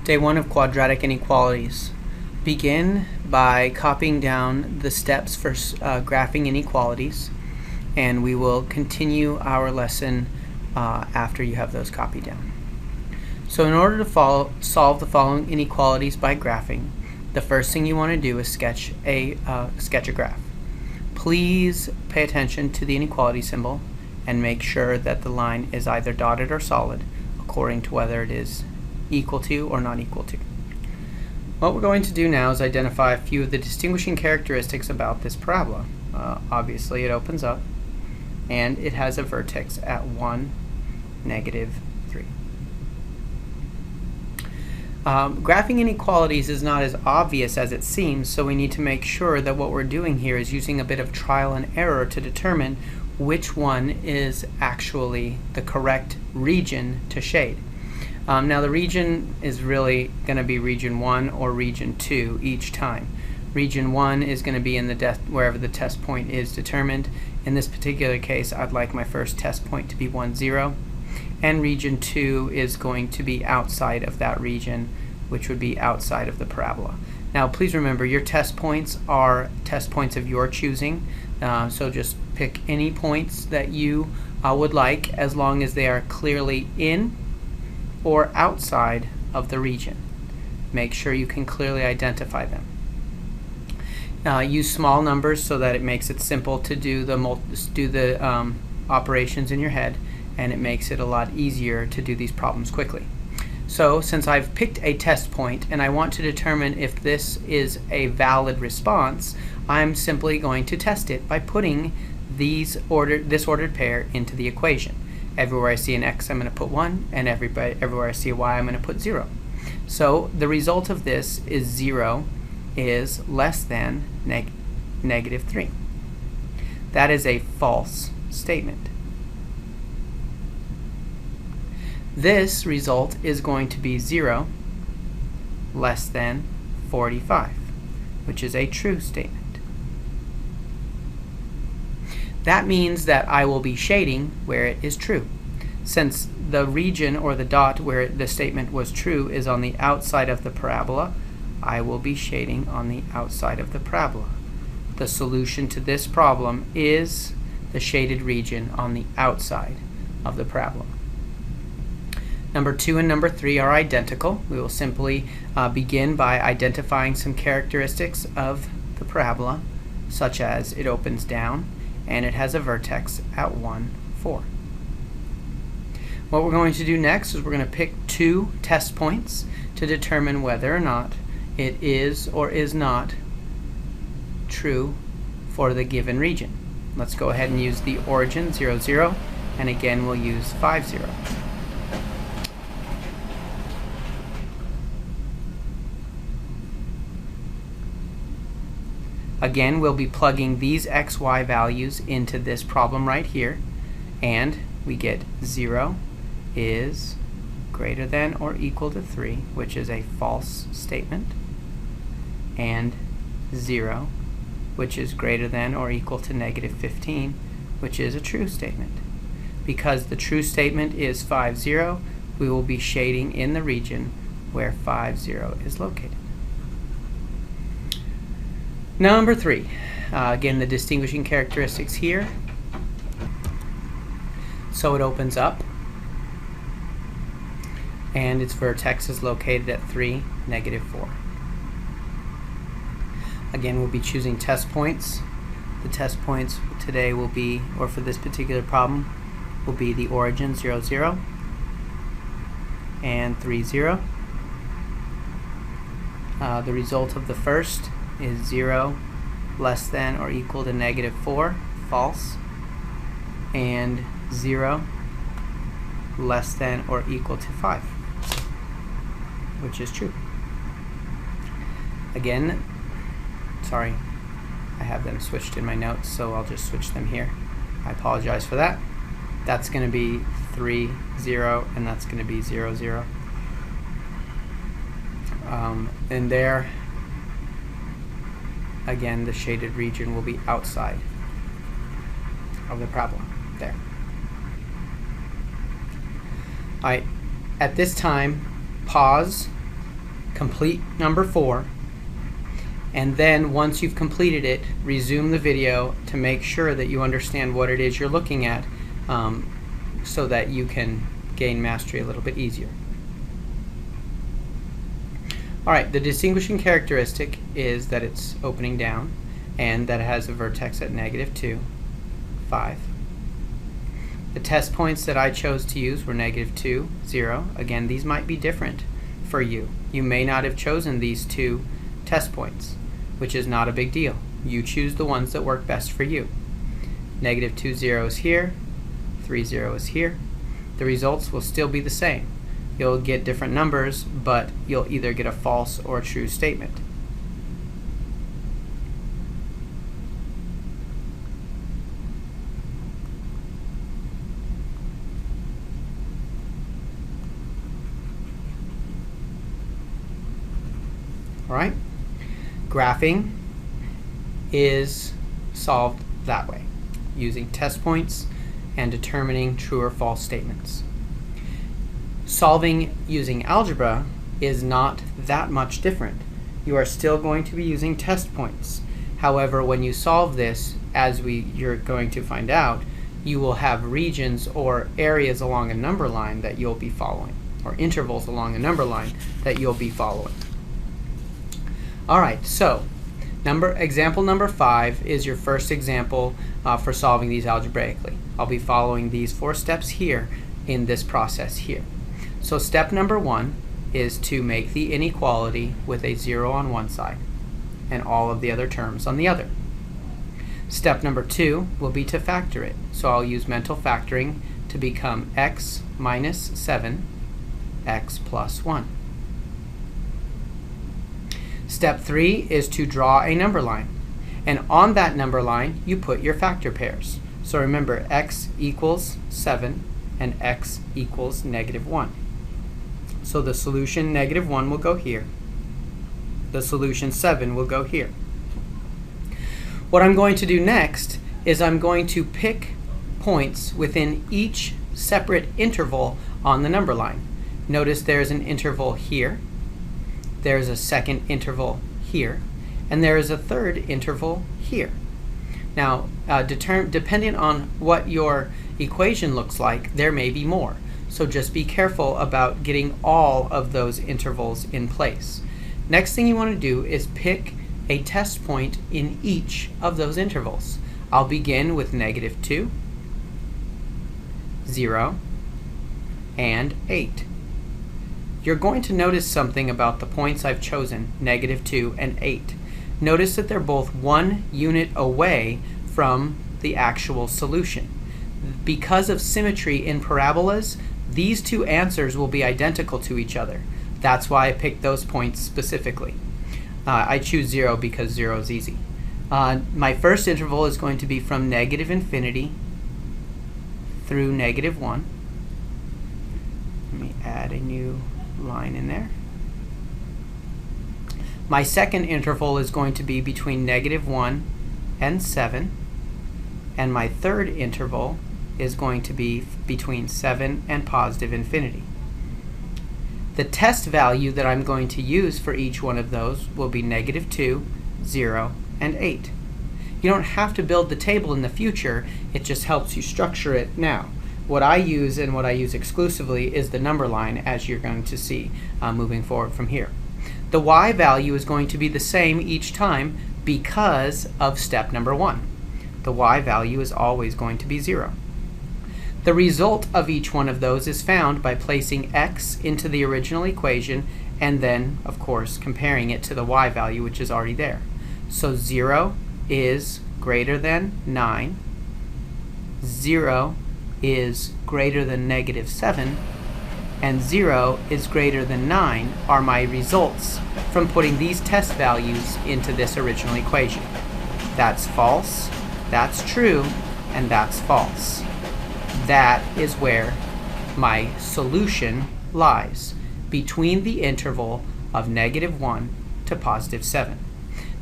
Day 1 of Quadratic Inequalities. Begin by copying down the steps for graphing inequalities, and we will continue our lesson after you have those copied down. So in order to solve the following inequalities by graphing, the first thing you want to do is sketch a graph. Please pay attention to the inequality symbol and make sure that the line is either dotted or solid according to whether it is equal to or not equal to. What we're going to do now is identify a few of the distinguishing characteristics about this parabola. Obviously it opens up and it has a vertex at 1, -3. Graphing inequalities is not as obvious as it seems, so we need to make sure that what we're doing here is using a bit of trial and error to determine which one is actually the correct region to shade. Now the region is really going to be region 1 or region 2 each time. Region 1 is going to be in wherever the test point is determined. In this particular case, I'd like my first test point to be 1, 0. And region 2 is going to be outside of that region, which would be outside of the parabola. Now please remember, your test points are test points of your choosing, so just pick any points that you would like, as long as they are clearly in or outside of the region. Make sure you can clearly identify them. Use small numbers so that it makes it simple to do the operations in your head, and it makes it a lot easier to do these problems quickly. So since I've picked a test point and I want to determine if this is a valid response, I'm simply going to test it by putting this ordered pair into the equation. Everywhere I see an x, I'm going to put 1, and everywhere I see a y, I'm going to put 0. So the result of this is 0 is less than -3. That is a false statement. This result is going to be 0 less than 45, which is a true statement. That means that I will be shading where it is true. Since the region or the dot where the statement was true is on the outside of the parabola, I will be shading on the outside of the parabola. The solution to this problem is the shaded region on the outside of the parabola. Number 2 and number 3 are identical. We will simply begin by identifying some characteristics of the parabola, such as it opens down and it has a vertex at 1, 4. What we're going to do next is we're going to pick 2 test points to determine whether or not it is or is not true for the given region. Let's go ahead and use the origin 0, 0, and again we'll use 5, 0. Again, we'll be plugging these x, y values into this problem right here, and we get 0 is greater than or equal to 3, which is a false statement, and 0, which is greater than or equal to -15, which is a true statement. Because the true statement is 5, 0, we will be shading in the region where 5, 0 is located. Number 3, again the distinguishing characteristics here. So it opens up and its vertex is located at 3, -4. Again, we'll be choosing test points. The test points today will be, or for this particular problem, will be the origin 0, 0 and 3, 0. The result of the first is 0 less than or equal to -4, false, and 0 less than or equal to 5, which is true. Again, sorry, I have them switched in my notes, so I'll just switch them here. I apologize for that. That's going to be 3, 0, and that's going to be 0, 0. And there, again, the shaded region will be outside of the parabola. There. All right. At this time, pause complete number 4, and then once you've completed it, resume the video to make sure that you understand what it is you're looking at, so that you can gain mastery a little bit easier. Alright, the distinguishing characteristic is that it's opening down and that it has a vertex at -2, 5. The test points that I chose to use were -2, 0. Again, these might be different for you. You may not have chosen these 2 test points, which is not a big deal. You choose the ones that work best for you. -2, 0 is here, 3, 0 is here. The results will still be the same. You'll get different numbers, but you'll either get a false or a true statement. All right? Graphing is solved that way, using test points and determining true or false statements. Solving using algebra is not that much different. You are still going to be using test points. However, when you solve this, as you're going to find out, you will have regions or areas along a number line that you'll be following, or intervals along a number line that you'll be following. All right, so example number 5 is your first example for solving these algebraically. I'll be following these 4 steps here in this process here. So step number 1 is to make the inequality with a 0 on one side and all of the other terms on the other. Step number 2 will be to factor it. So I'll use mental factoring to become x minus 7, x plus 1. Step 3 is to draw a number line. And on that number line, you put your factor pairs. So remember, x equals 7 and x equals -1. So the solution -1 will go here. The solution 7 will go here. What I'm going to do next is I'm going to pick points within each separate interval on the number line. Notice there's an interval here, there's a second interval here, and there is a third interval here. Now, depending on what your equation looks like, there may be more. So just be careful about getting all of those intervals in place. Next thing you want to do is pick a test point in each of those intervals. I'll begin with -2, 0, and 8. You're going to notice something about the points I've chosen, -2 and 8. Notice that they're both 1 unit away from the actual solution. Because of symmetry in parabolas, these 2 answers will be identical to each other. That's why I picked those points specifically. I choose 0 because 0 is easy. My first interval is going to be from -infinity through -1. Let me add a new line in there. My second interval is going to be between -1 and 7. And my third interval is going to be between 7 and +infinity. The test value that I'm going to use for each one of those will be -2, 0, and 8. You don't have to build the table in the future, it just helps you structure it now. What I use and what I use exclusively is the number line, as you're going to see moving forward from here. The y value is going to be the same each time because of step number 1. The y value is always going to be 0. The result of each one of those is found by placing x into the original equation and then, of course, comparing it to the y value, which is already there. So 0 is greater than 9, 0 is greater than -7, and 0 is greater than 9 are my results from putting these test values into this original equation. That's false, that's true, and that's false. That is where my solution lies, between the interval of -1 to +7.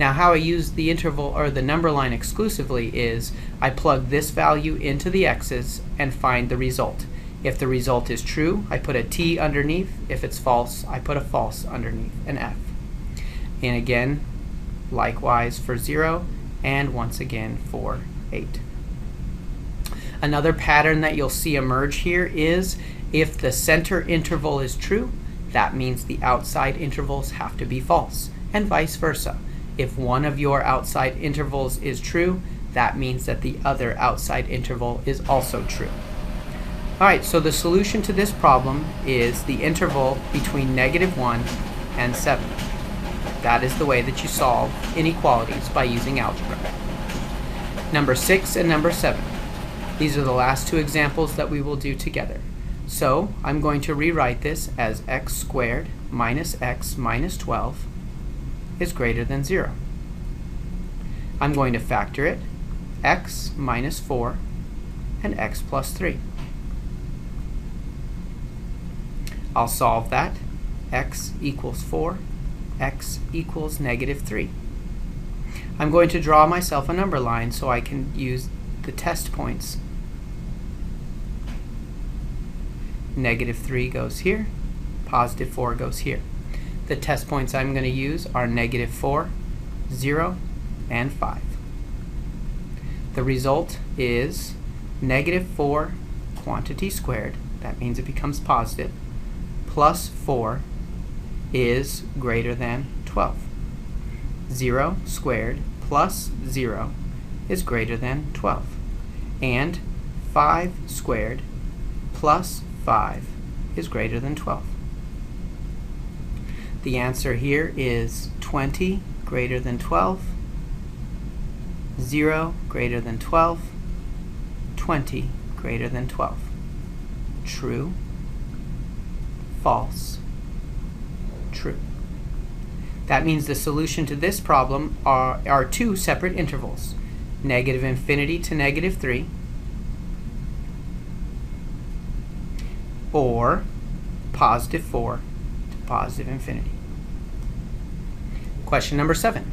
Now, how I use the interval or the number line exclusively is I plug this value into the x's and find the result. If the result is true, I put a T underneath. If it's false, I put a false underneath, an F. And again, likewise for 0, and once again for 8. Another pattern that you'll see emerge here is if the center interval is true, that means the outside intervals have to be false, and vice versa. If one of your outside intervals is true, that means that the other outside interval is also true. All right, so the solution to this problem is the interval between -1 and 7. That is the way that you solve inequalities by using algebra. Number 6 and number 7. These are the last two examples that we will do together. So I'm going to rewrite this as x squared minus x minus 12 is greater than 0. I'm going to factor it, x minus 4 and x plus 3. I'll solve that. X equals 4, x equals -3. I'm going to draw myself a number line so I can use the test points. -3 goes here, +4 goes here. The test points I'm going to use are -4, 0, and 5. The result is -4 quantity squared, that means it becomes positive, plus 4 is greater than 12. 0 squared plus 0 is greater than 12. And 5 squared plus 5 is greater than 12. The answer here is 20 greater than 12, 0 greater than 12, 20 greater than 12. True, false, true. That means the solution to this problem are two separate intervals, -infinity to -3, or +4 to +infinity. Question number 7.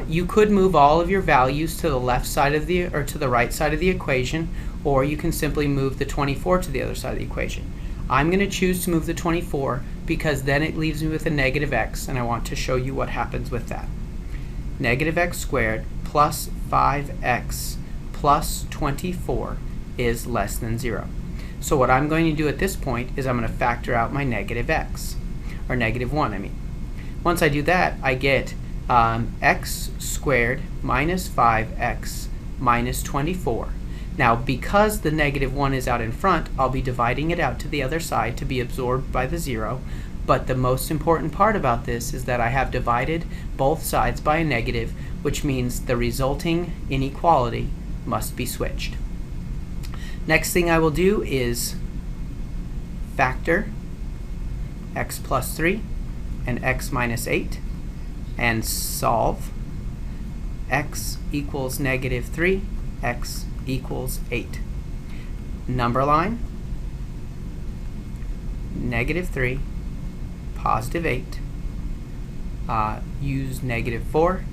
You could move all of your values to the left side of the, or to the right side of the equation, or you can simply move the 24 to the other side of the equation. I'm going to choose to move the 24 because then it leaves me with a -x, and I want to show you what happens with that. -x squared plus 5x plus 24 is less than 0. So what I'm going to do at this point is I'm going to factor out my -x, or -1, I mean. Once I do that, I get x squared minus 5x minus 24. Now, because the -1 is out in front, I'll be dividing it out to the other side to be absorbed by the 0. But the most important part about this is that I have divided both sides by a negative, which means the resulting inequality must be switched. Next thing I will do is factor x plus 3 and x minus 8 and solve x equals -3, x equals 8. Number line, -3, +8, use -4,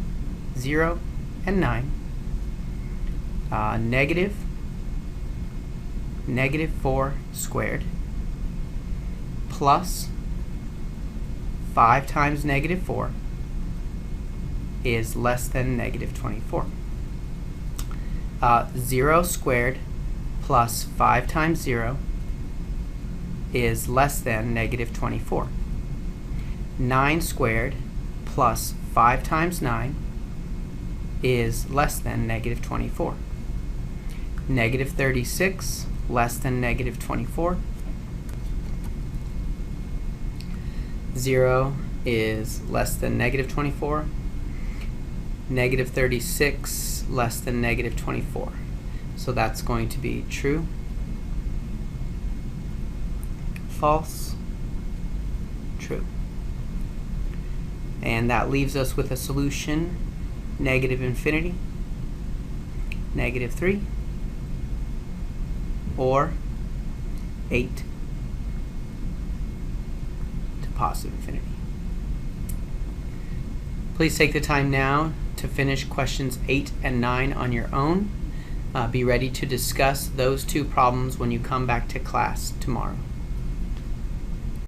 0, and 9, -4 squared plus 5 times -4 is less than -24. 0 squared plus 5 times 0 is less than -24. 9 squared plus 5 times 9 is less than -24. -36 less than -24. 0 is less than -24. -36 less than -24. So that's going to be true, false, true. And that leaves us with a solution, -infinity, -3, or 8 to +infinity. Please take the time now to finish questions 8 and 9 on your own. Be ready to discuss those two problems when you come back to class tomorrow.